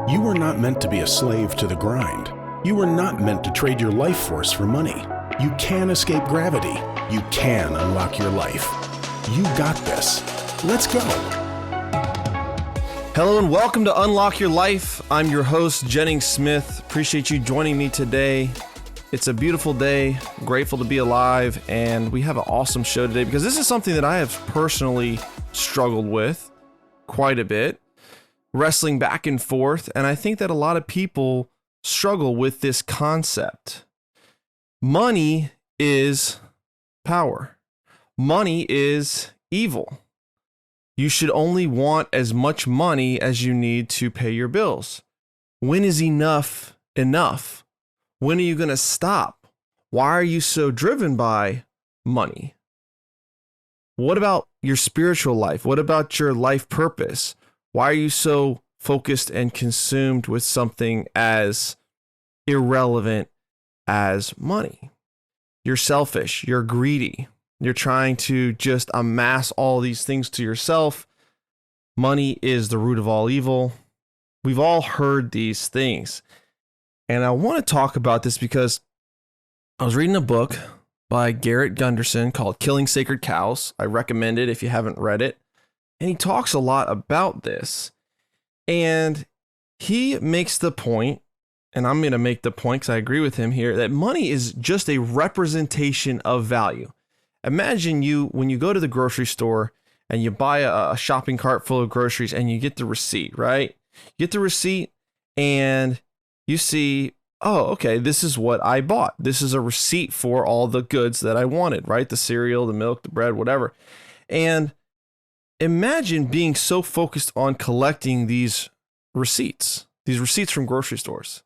You were not meant to be a slave to the grind. You were not meant to trade your life force for money. You can escape gravity. You can unlock your life. You got this. Let's go. Hello and welcome to Unlock Your Life. I'm your host, Jennings Smith. Appreciate you joining me today. It's a beautiful day, grateful to be alive, and we have an awesome show today because this is something that I have personally struggled with quite a bit, wrestling back and forth, and I think that a lot of people struggle with this concept. Money is power. Money is evil. You should only want as much money as you need to pay your bills. When is enough enough? When are you going to stop? Why are you so driven by money? What about your spiritual life? What about your life purpose? Why are you so focused and consumed with something as irrelevant as money? You're selfish. You're greedy. You're trying to just amass all these things to yourself. Money is the root of all evil. We've all heard these things. And I want to talk about this because I was reading a book by Garrett Gunderson called Killing Sacred Cows. I recommend it if you haven't read it. And he talks a lot about this. And he makes the point, and I'm going to make the point because I agree with him here, that money is just a representation of value. Imagine when you go to the grocery store and you buy a shopping cart full of groceries and you get the receipt, right? You get the receipt and you see, oh, okay, this is what I bought. This is a receipt for all the goods that I wanted, right? The cereal, the milk, the bread, whatever. And imagine being so focused on collecting these receipts from grocery stores.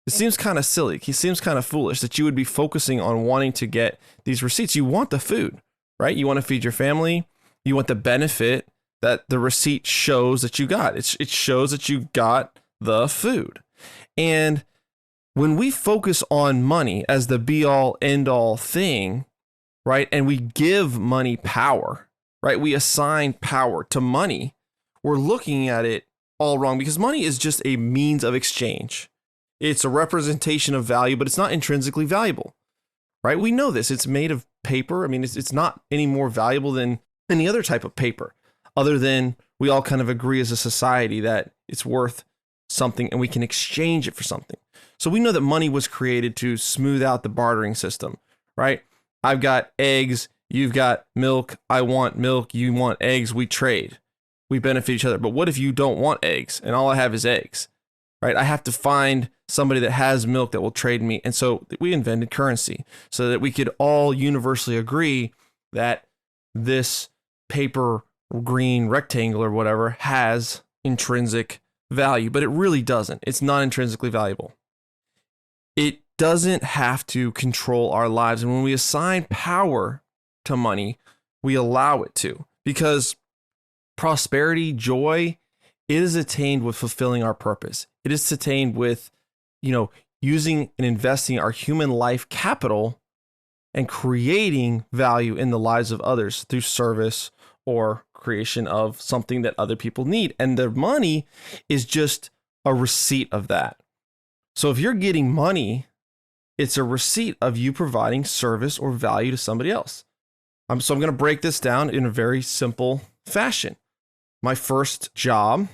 It seems kind of silly. It seems kind of foolish that you would be focusing on wanting to get these receipts. You want the food, right? You want to feed your family. You want the benefit that the receipt shows that you got. It shows that you got the food. And when we focus on money as the be all end all thing, right? And we give money power, right? We assign power to money. We're looking at it all wrong because money is just a means of exchange. It's a representation of value, but it's not intrinsically valuable, right? We know this. It's made of paper. I mean, it's not any more valuable than any other type of paper, other than we all kind of agree as a society that it's worth something and we can exchange it for something. So we know that money was created to smooth out the bartering system, right? I've got eggs. You've got milk. I want milk. You want eggs. We trade. We benefit each other. But what if you don't want eggs and all I have is eggs, right? I have to find somebody that has milk that will trade me. And so we invented currency so that we could all universally agree that this paper green rectangle or whatever has intrinsic value, but it really doesn't. It's not intrinsically valuable. It doesn't have to control our lives. And when we assign power to money, we allow it to, because prosperity, joy, it is attained with fulfilling our purpose. It is attained with, using and investing our human life capital and creating value in the lives of others through service or creation of something that other people need. And the money is just a receipt of that. So if you're getting money, it's a receipt of you providing service or value to somebody else. So I'm going to break this down in a very simple fashion. My first job,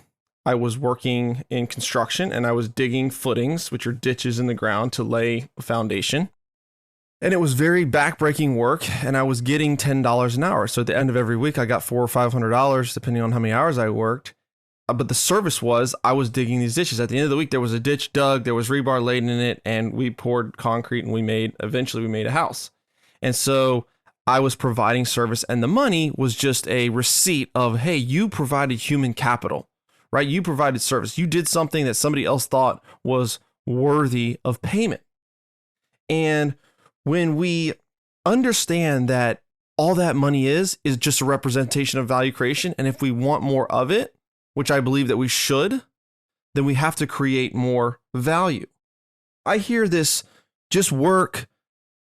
I was working in construction and I was digging footings, which are ditches in the ground to lay a foundation. And it was very backbreaking work and I was getting $10 an hour. So at the end of every week, I got $400 or $500, depending on how many hours I worked. But the service was I was digging these ditches. At the end of the week, there was a ditch dug, there was rebar laid in it, and we poured concrete and eventually we made a house. And so I was providing service and the money was just a receipt of, hey, you provided human capital, right? You provided service. You did something that somebody else thought was worthy of payment. And when we understand that all that money is just a representation of value creation, and if we want more of it, which I believe that we should, then we have to create more value. I hear this, just work,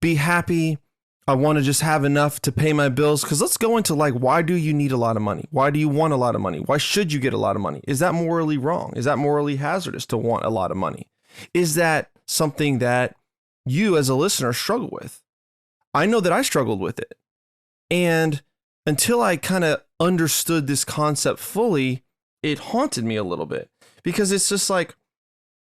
be happy, I want to just have enough to pay my bills. Because let's go into like, why do you need a lot of money? Why do you want a lot of money? Why should you get a lot of money? Is that morally wrong? Is that morally hazardous to want a lot of money? Is that something that you as a listener struggle with? I know that I struggled with it. And until I kind of understood this concept fully, it haunted me a little bit, because it's just like,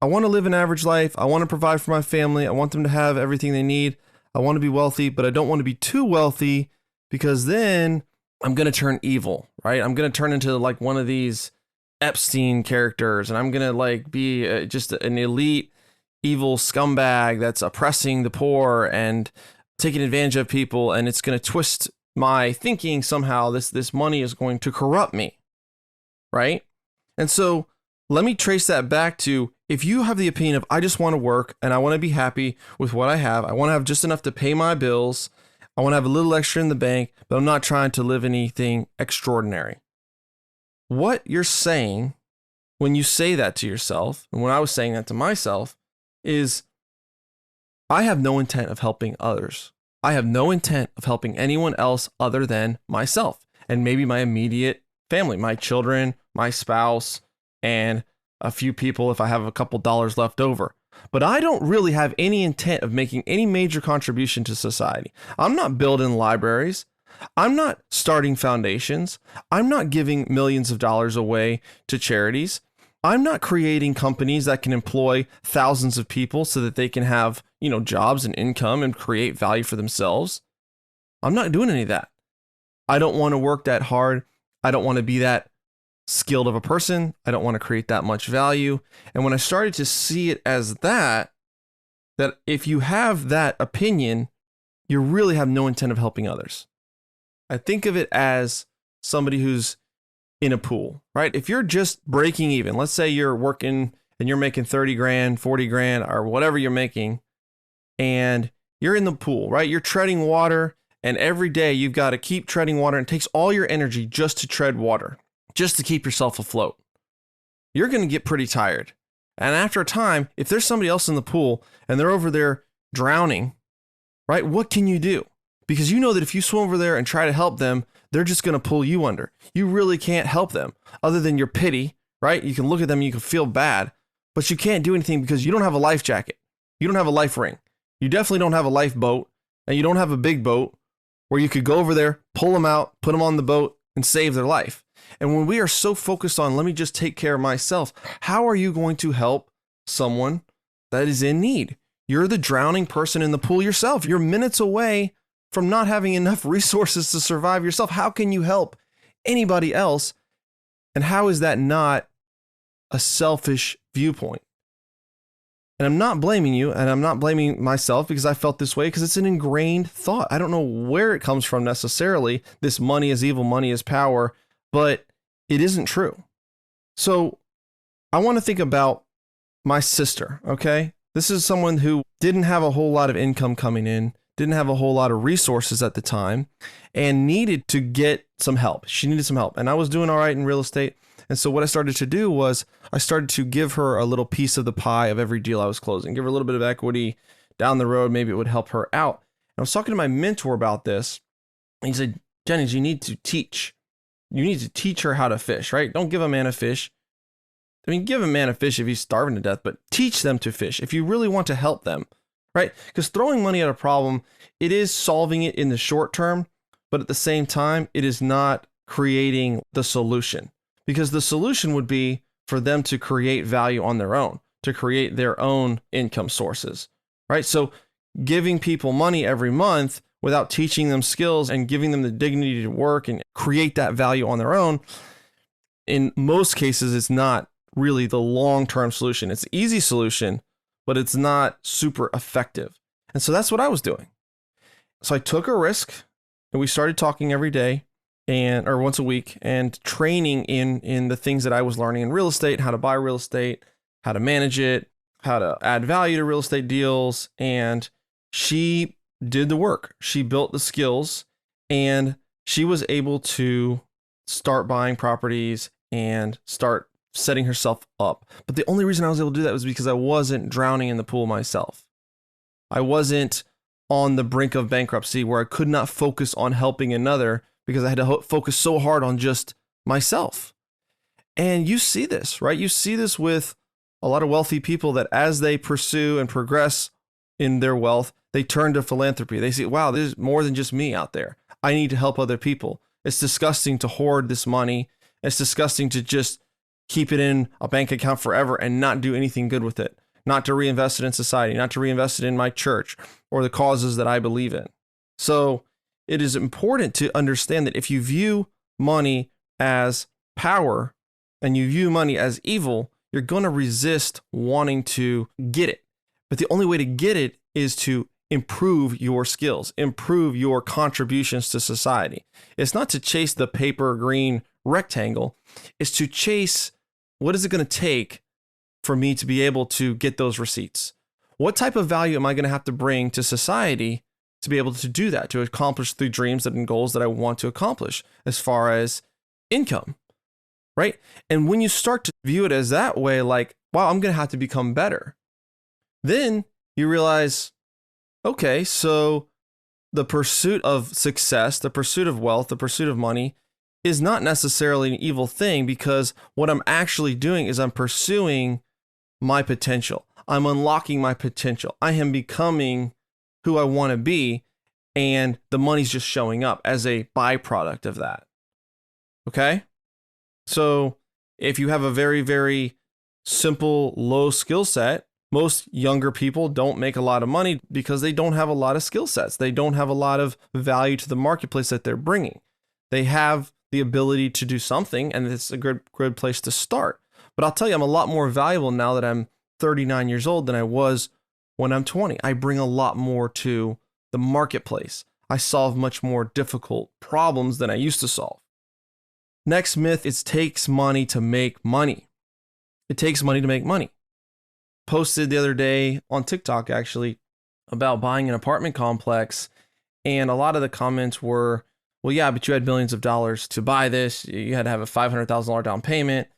I want to live an average life. I want to provide for my family. I want them to have everything they need. I want to be wealthy, but I don't want to be too wealthy, because then I'm going to turn evil, right? I'm going to turn into like one of these Epstein characters, and I'm going to like be just an elite evil scumbag that's oppressing the poor and taking advantage of people. And it's going to twist my thinking somehow. This money is going to corrupt me, right? And so let me trace that back to, if you have the opinion of, I just want to work and I want to be happy with what I have. I want to have just enough to pay my bills. I want to have a little extra in the bank, but I'm not trying to live anything extraordinary. What you're saying when you say that to yourself, and when I was saying that to myself, is I have no intent of helping others. I have no intent of helping anyone else other than myself and maybe my immediate family, my children, my spouse, and a few people if I have a couple dollars left over. But I don't really have any intent of making any major contribution to society. I'm not building libraries. I'm not starting foundations. I'm not giving millions of dollars away to charities. I'm not creating companies that can employ thousands of people so that they can have, jobs and income and create value for themselves. I'm not doing any of that. I don't want to work that hard. I don't want to be that skilled of a person. I don't want to create that much value. And when I started to see it as that if you have that opinion, you really have no intent of helping others. I think of it as somebody who's in a pool, right? If you're just breaking even, let's say you're working and you're making 30 grand, 40 grand, or whatever you're making, and you're in the pool, right? You're treading water, and every day you've got to keep treading water, and it takes all your energy just to tread water, just to keep yourself afloat. You're going to get pretty tired. And after a time, if there's somebody else in the pool and they're over there drowning, right? What can you do? Because you know that if you swim over there and try to help them, they're just going to pull you under. You really can't help them other than your pity, right? You can look at them, you can feel bad, but you can't do anything because you don't have a life jacket. You don't have a life ring. You definitely don't have a lifeboat, and you don't have a big boat where you could go over there, pull them out, put them on the boat, and save their life. And when we are so focused on, let me just take care of myself, how are you going to help someone that is in need? You're the drowning person in the pool yourself. You're minutes away from not having enough resources to survive yourself. How can you help anybody else? And how is that not a selfish viewpoint? And I'm not blaming you, and I'm not blaming myself because I felt this way, because it's an ingrained thought. I don't know where it comes from necessarily. This money is evil, money is power, but it isn't true. So I want to think about my sister, okay? This is someone who didn't have a whole lot of income coming in, didn't have a whole lot of resources at the time, and needed to get some help. She needed some help. And I was doing all right in real estate. And so what I started to do was I started to give her a little piece of the pie of every deal I was closing, give her a little bit of equity down the road. Maybe it would help her out. And I was talking to my mentor about this. And he said, Jennings, you need to teach. You need to teach her how to fish, right? Don't give a man a fish. I mean, give a man a fish if he's starving to death, but teach them to fish if you really want to help them, right? Because throwing money at a problem, it is solving it in the short term, but at the same time, it is not creating the solution. Because the solution would be for them to create value on their own, to create their own income sources, right? So giving people money every month without teaching them skills and giving them the dignity to work and create that value on their own, in most cases, it's not really the long-term solution. It's an easy solution, but it's not super effective. And so that's what I was doing. So I took a risk, and we started talking every day or once a week, and training in the things that I was learning in real estate, how to buy real estate, how to manage it, how to add value to real estate deals. And she did the work. She built the skills, and she was able to start buying properties and start setting herself up. But the only reason I was able to do that was because I wasn't drowning in the pool myself. I wasn't on the brink of bankruptcy where I could not focus on helping another because I had to focus so hard on just myself. And you see this, right? You see this with a lot of wealthy people that as they pursue and progress in their wealth, they turn to philanthropy. They say, wow, there's more than just me out there. I need to help other people. It's disgusting to hoard this money. It's disgusting to just keep it in a bank account forever and not do anything good with it, not to reinvest it in society, not to reinvest it in my church or the causes that I believe in. So it is important to understand that if you view money as power and you view money as evil, you're going to resist wanting to get it. But the only way to get it is to improve your skills, improve your contributions to society. It's not to chase the paper green rectangle. It's to chase what is it going to take for me to be able to get those receipts? What type of value am I going to have to bring to society to be able to do that, to accomplish the dreams and goals that I want to accomplish as far as income, right? And when you start to view it as that way, like, wow, I'm going to have to become better. Then you realize, okay, so the pursuit of success, the pursuit of wealth, the pursuit of money is not necessarily an evil thing, because what I'm actually doing is I'm pursuing my potential. I'm unlocking my potential. I am becoming who I want to be, and the money's just showing up as a byproduct of that. Okay? So if you have a very, very simple, low skill set, most younger people don't make a lot of money because they don't have a lot of skill sets. They don't have a lot of value to the marketplace that they're bringing. They have the ability to do something, and it's a good place to start. But I'll tell you, I'm a lot more valuable now that I'm 39 years old than I was when I'm 20. I bring a lot more to the marketplace. I solve much more difficult problems than I used to solve. Next myth, it takes money to make money. It takes money to make money. Posted the other day on TikTok, actually, about buying an apartment complex. And a lot of the comments were, well, yeah, but you had millions of dollars to buy this. You had to have a $500,000 down payment.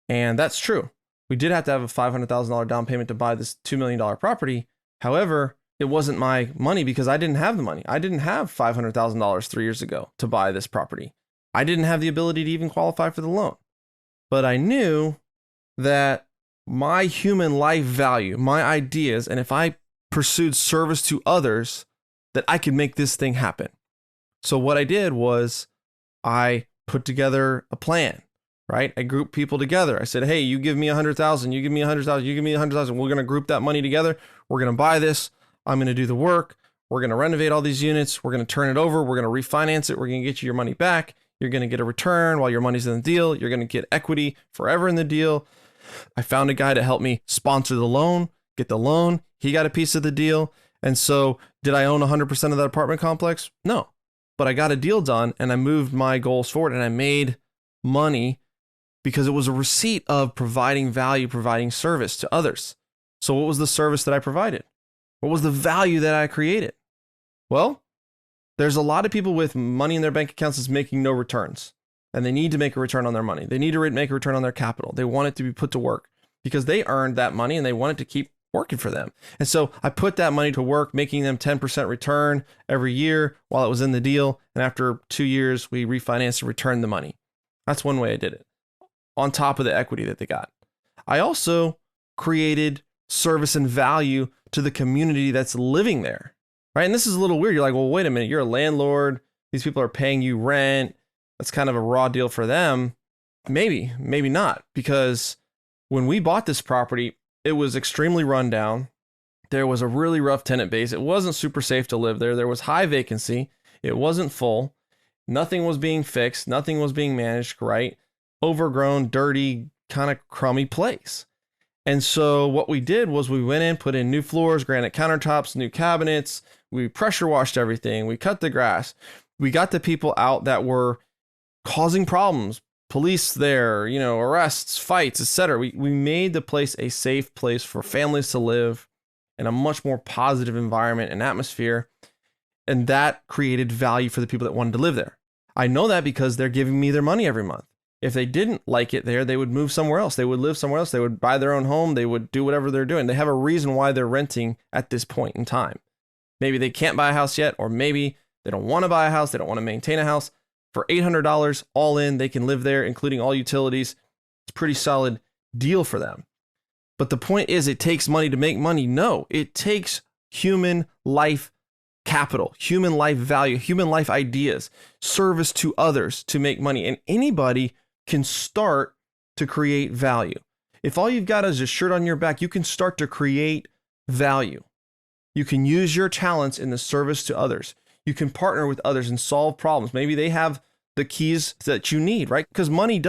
And that's true. We did have to have a $500,000 down payment to buy this $2 million property. However, it wasn't my money because I didn't have the money. I didn't have $500,000 3 years ago to buy this property. I didn't have the ability to even qualify for the loan. But I knew that my human life value, my ideas, and if I pursued service to others, that I could make this thing happen. So what I did was I put together a plan, right? I grouped people together. I said, hey, you give me 100,000, you give me 100,000, you give me 100,000. We're going to group that money together. We're going to buy this. I'm going to do the work. We're going to renovate all these units. We're going to turn it over. We're going to refinance it. We're going to get you your money back. You're going to get a return while your money's in the deal. You're going to get equity forever in the deal. I found a guy to help me sponsor the loan, get the loan. He got a piece of the deal. And so did I own 100% of that apartment complex? No, but I got a deal done and I moved my goals forward and I made money because it was a receipt of providing value, providing service to others. So what was the service that I provided? What was the value that I created? Well, there's a lot of people with money in their bank accounts that's making no returns. And they need to make a return on their money. They need to make a return on their capital. They want it to be put to work because they earned that money and they want it to keep working for them. And so I put that money to work, making them 10% return every year while it was in the deal. And after 2 years, we refinanced and returned the money. That's one way I did it, on top of the equity that they got. I also created service and value to the community that's living there, right? And this is a little weird. You're like, well, wait a minute, you're a landlord. These people are paying you rent. That's kind of a raw deal for them. Maybe, maybe not, because when we bought this property, it was extremely run down. There was a really rough tenant base. It wasn't super safe to live there. There was high vacancy. It wasn't full. Nothing was being fixed. Nothing was being managed right. Overgrown, dirty, kind of crummy place. And so what we did was we went in, put in new floors, granite countertops, new cabinets. We pressure washed everything. We cut the grass. We got the people out that were causing problems, police there, arrests, fights, etc. We made the place a safe place for families to live in a much more positive environment and atmosphere. And that created value for the people that wanted to live there. I know that because they're giving me their money every month. If they didn't like it there, they would move somewhere else. They would live somewhere else. They would buy their own home. They would do whatever they're doing. They have a reason why they're renting at this point in time. Maybe they can't buy a house yet, or maybe they don't want to buy a house. They don't want to maintain a house. For $800 all in, they can live there, including all utilities. It's a pretty solid deal for them. But the point is, it takes money to make money. No, it takes human life capital, human life value, human life ideas, service to others to make money. And anybody can start to create value. If all you've got is a shirt on your back, you can start to create value. You can use your talents in the service to others. You can partner with others and solve problems. Maybe they have the keys that you need, right? Because money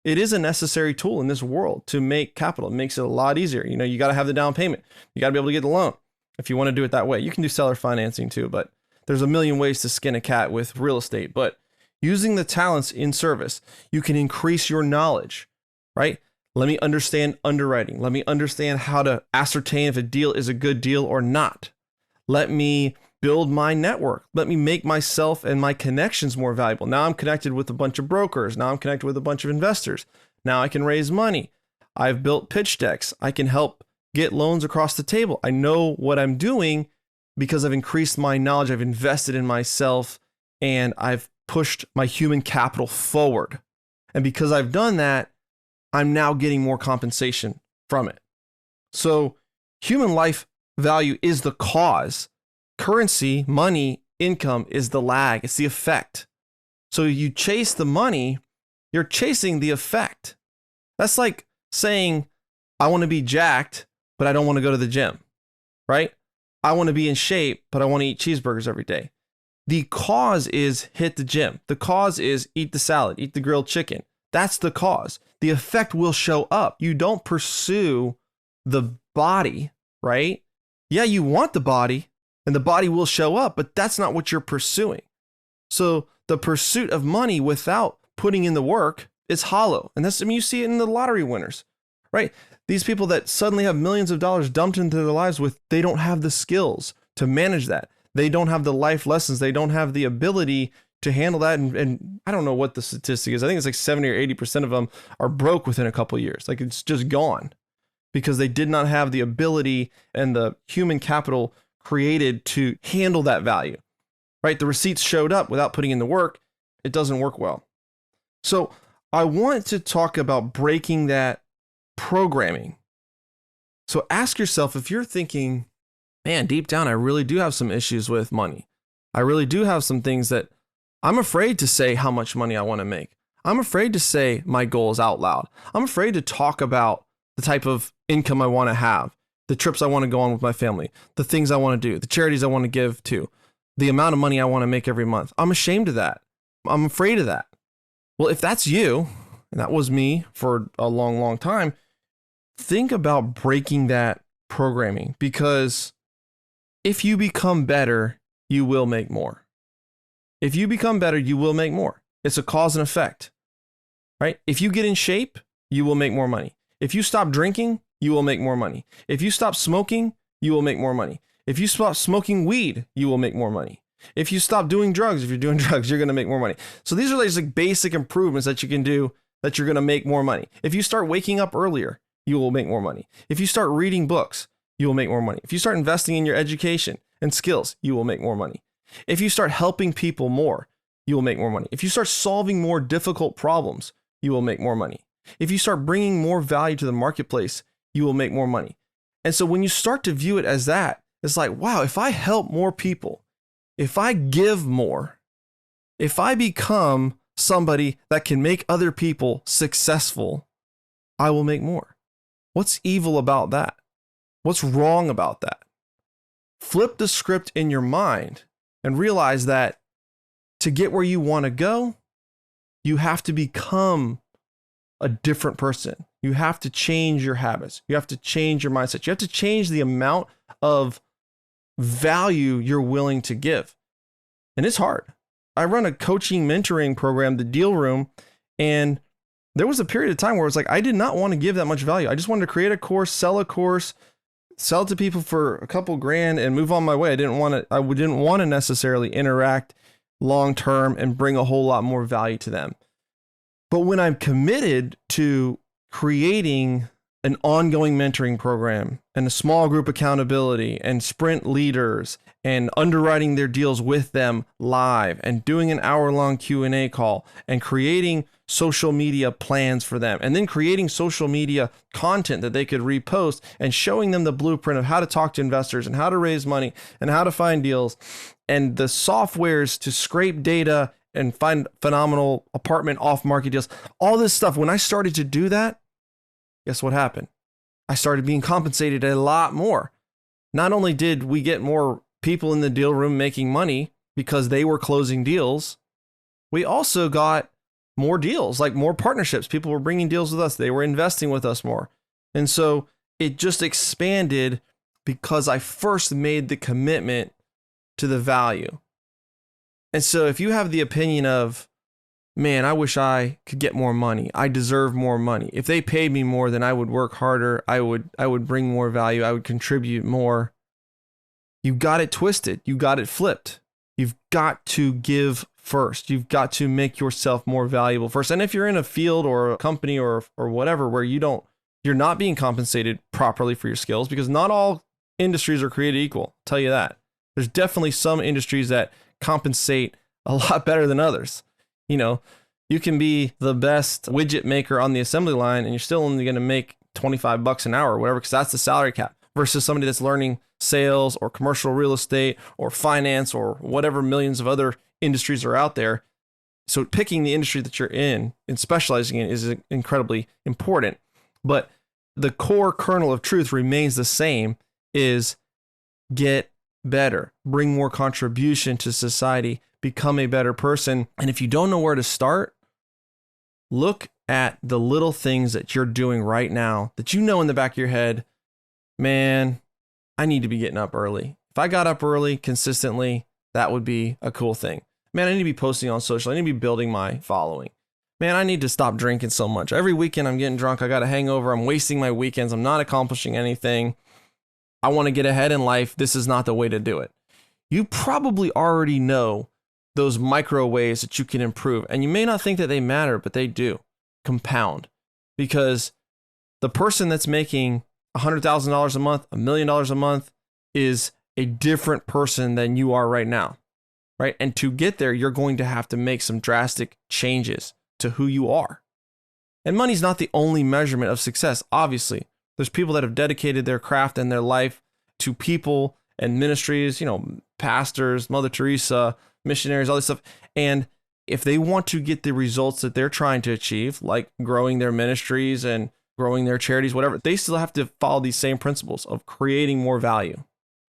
it is a necessary tool in this world to make capital. It makes it a lot easier. You got to have the down payment. You got to be able to get the loan if you want to do it that way. You can do seller financing too, but there's a million ways to skin a cat with real estate. But using the talents in service, you can increase your knowledge, right? Let me understand underwriting. Let me understand how to ascertain if a deal is a good deal or not. Let me build my network. Let me make myself and my connections more valuable. Now I'm connected with a bunch of brokers. Now I'm connected with a bunch of investors. Now I can raise money. I've built pitch decks. I can help get loans across the table. I know what I'm doing because I've increased my knowledge. I've invested in myself and I've pushed my human capital forward. And because I've done that, I'm now getting more compensation from it. So human life value is the cause. Currency, money, income is the lag. It's the effect. So you chase the money, you're chasing the effect. That's like saying, I want to be jacked, but I don't want to go to the gym, right? I want to be in shape, but I want to eat cheeseburgers every day. The cause is hit the gym. The cause is eat the salad, eat the grilled chicken. That's the cause. The effect will show up. You don't pursue the body, right? Yeah, you want the body and the body will show up, but that's not what you're pursuing. So the pursuit of money without putting in the work is hollow. And you see it in the lottery winners, right? These people that suddenly have millions of dollars dumped into their lives they don't have the skills to manage that. They don't have the life lessons. They don't have the ability to handle that. And I don't know what the statistic is. I think it's like 70 or 80% of them are broke within a couple of years. Like it's just gone because they did not have the ability and the human capital created to handle that value, right? The receipts showed up without putting in the work. It doesn't work well. So I want to talk about breaking that programming. So ask yourself, if you're thinking, man, deep down, I really do have some issues with money. I really do have some things that I'm afraid to say how much money I want to make. I'm afraid to say my goals out loud. I'm afraid to talk about the type of income I want to have, the trips I want to go on with my family, the things I want to do, the charities I want to give to, the amount of money I want to make every month. I'm ashamed of that. I'm afraid of that. Well, if that's you, and that was me for a long, long time, think about breaking that programming, because if you become better, you will make more. If you become better, you will make more. It's a cause and effect, right? If you get in shape, you will make more money. If you stop drinking, you will make more money. If you stop smoking, you will make more money. If you stop smoking weed, you will make more money. If you stop doing drugs, if you're doing drugs, you're going to make more money. So these are like basic improvements that you can do that you're going to make more money. If you start waking up earlier, you will make more money. If you start reading books, you will make more money. If you start investing in your education and skills, you will make more money. If you start helping people more, you will make more money. If you start solving more difficult problems, you will make more money. If you start bringing more value to the marketplace, you will make more money. And so when you start to view it as that, it's like, wow, if I help more people, if I give more, if I become somebody that can make other people successful, I will make more. What's evil about that? What's wrong about that? Flip the script in your mind and realize that to get where you want to go, you have to become a different person. You have to change your habits. You have to change your mindset. You have to change the amount of value you're willing to give. And it's hard. I run a coaching mentoring program, the Deal Room, and there was a period of time where it's like, I did not want to give that much value. I just wanted to create a course, sell it to people for a couple grand and move on my way. I didn't want to necessarily interact long term and bring a whole lot more value to them. But when I'm committed to creating an ongoing mentoring program and a small group accountability and sprint leaders and underwriting their deals with them live and doing an hour-long Q&A call and creating social media plans for them and then creating social media content that they could repost and showing them the blueprint of how to talk to investors and how to raise money and how to find deals and the softwares to scrape data and find phenomenal apartment off-market deals. All this stuff, when I started to do that, guess what happened? I started being compensated a lot more. Not only did we get more people in the deal room making money because they were closing deals, we also got more deals, like more partnerships. People were bringing deals with us. They were investing with us more. And so it just expanded because I first made the commitment to the value. And so if you have the opinion of, man, I wish I could get more money. I deserve more money. If they paid me more, then I would work harder. I would bring more value. I would contribute more. You got it twisted. You got it flipped. You've got to give first. You've got to make yourself more valuable first. And if you're in a field or a company or whatever where you're not being compensated properly for your skills, because not all industries are created equal, I'll tell you that. There's definitely some industries that compensate a lot better than others. You know, you can be the best widget maker on the assembly line and you're still only going to make $25 an hour or whatever, because that's the salary cap, versus somebody that's learning sales or commercial real estate or finance or whatever millions of other industries are out there. So picking the industry that you're in and specializing in is incredibly important. But the core kernel of truth remains the same, is get better, bring more contribution to society, become a better person. And if you don't know where to start, look at the little things that you're doing right now that you know in the back of your head, man, I need to be getting up early. If I got up early consistently, that would be a cool thing. Man, I need to be posting on social. I need to be building my following. Man, I need to stop drinking so much. Every weekend I'm getting drunk. I got a hangover. I'm wasting my weekends. I'm not accomplishing anything. I want to get ahead in life. This is not the way to do it. You probably already know those micro ways that you can improve. And you may not think that they matter, but they do compound, because the person that's making $100,000 a month, $1 million a month is a different person than you are right now, right? And to get there, you're going to have to make some drastic changes to who you are. And money's not the only measurement of success. Obviously, there's people that have dedicated their craft and their life to people and ministries, you know, pastors, Mother Teresa, missionaries, all this stuff. And if they want to get the results that they're trying to achieve, like growing their ministries and growing their charities, whatever, they still have to follow these same principles of creating more value.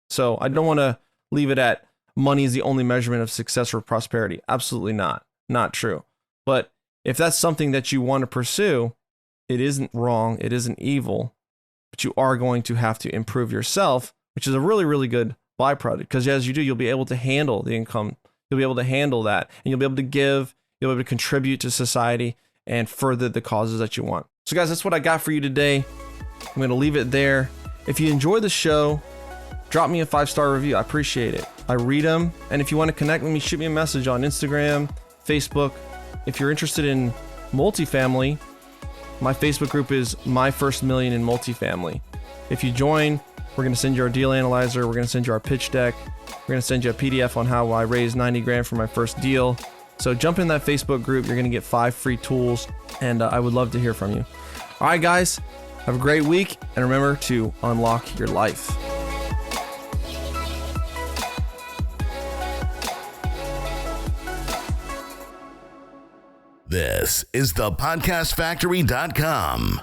So I don't want to leave it at money is the only measurement of success or prosperity. Absolutely not. Not true. But if that's something that you want to pursue, it isn't wrong. It isn't evil. But you are going to have to improve yourself, which is a really, really good byproduct, because as you do, you'll be able to handle the income. You'll be able to handle that, and you'll be able to give, you'll be able to contribute to society and further the causes that you want. So guys, that's what I got for you today. I'm going to leave it there. If you enjoy the show, drop me a 5-star review. I appreciate it. I read them. And if you want to connect with me, shoot me a message on Instagram, Facebook. If you're interested in multifamily, my Facebook group is My First Million in Multifamily. If you join, we're going to send you our deal analyzer. We're going to send you our pitch deck. We're going to send you a PDF on how I raised $90,000 for my first deal. So jump in that Facebook group. You're going to get 5 free tools, and I would love to hear from you. All right, guys, have a great week, and remember to unlock your life. This is thepodcastfactory.com.